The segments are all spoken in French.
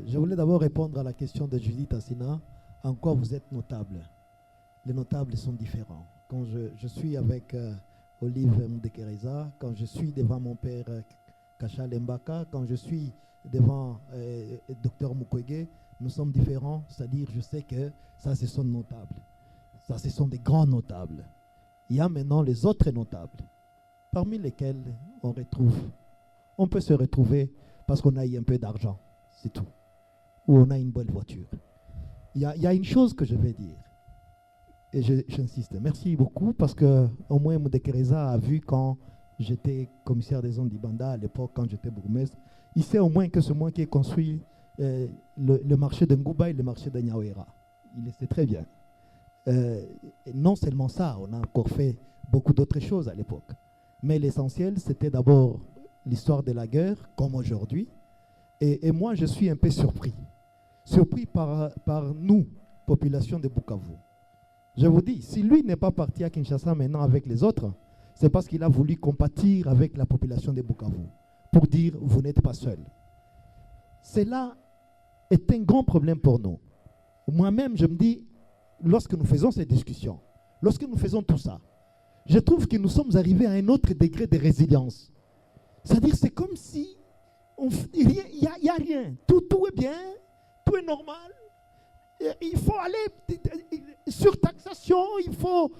Je voulais d'abord répondre à la question de Judith Assina. En quoi vous êtes notable? Les notables sont différents. Quand je suis avec Olive Mdekereza, quand je suis devant mon père Kachal Mbaka, quand je suis devant Dr Mukwege, nous sommes différents. C'est-à-dire, je sais que ça, ce sont notables. Ça, ce sont des grands notables. Il y a maintenant les autres notables, parmi lesquels on peut se retrouver parce qu'on a eu un peu d'argent, c'est tout. Ou on a une bonne voiture. Il y a une chose que je vais dire, et j'insiste. Merci beaucoup, parce que au moins Mdekereza a vu quand j'étais commissaire des zones d'Ibanda à l'époque, quand j'étais bourgmestre. Il sait au moins que c'est moi qui ai construit le marché de Ngouba et le marché de Nyawera. Il le sait très bien. Non seulement ça, on a encore fait beaucoup d'autres choses à l'époque. Mais l'essentiel, c'était d'abord l'histoire de la guerre, comme aujourd'hui. Et moi, je suis un peu surpris. Surpris par nous, population de Bukavu. Je vous dis, si lui n'est pas parti à Kinshasa maintenant avec les autres, c'est parce qu'il a voulu compatir avec la population de Bukavu pour dire, vous n'êtes pas seul. Cela est un grand problème pour nous. Moi-même, je me dis, lorsque nous faisons ces discussions, lorsque nous faisons tout ça, je trouve que nous sommes arrivés à un autre degré de résilience. C'est-à-dire, c'est comme si il n'y a rien. Tout est bien, tout est normal. Il faut aller sur taxation, il faut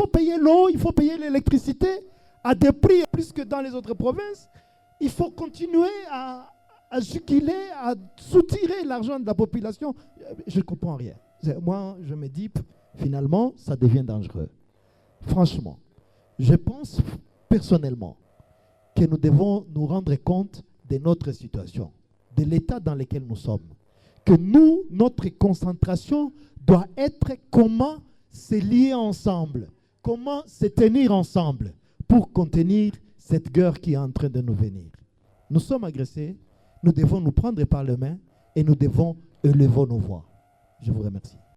payer l'eau, il faut payer l'électricité à des prix plus que dans les autres provinces. Il faut continuer à juguler, à soutirer l'argent de la population. Je ne comprends rien. Moi, je me dis, finalement, ça devient dangereux. Franchement, je pense personnellement que nous devons nous rendre compte de notre situation, de l'état dans lequel nous sommes. Que nous, notre concentration doit être comment se lier ensemble, comment se tenir ensemble pour contenir cette guerre qui est en train de nous venir. Nous sommes agressés, nous devons nous prendre par les mains et nous devons élever nos voix. Je vous remercie.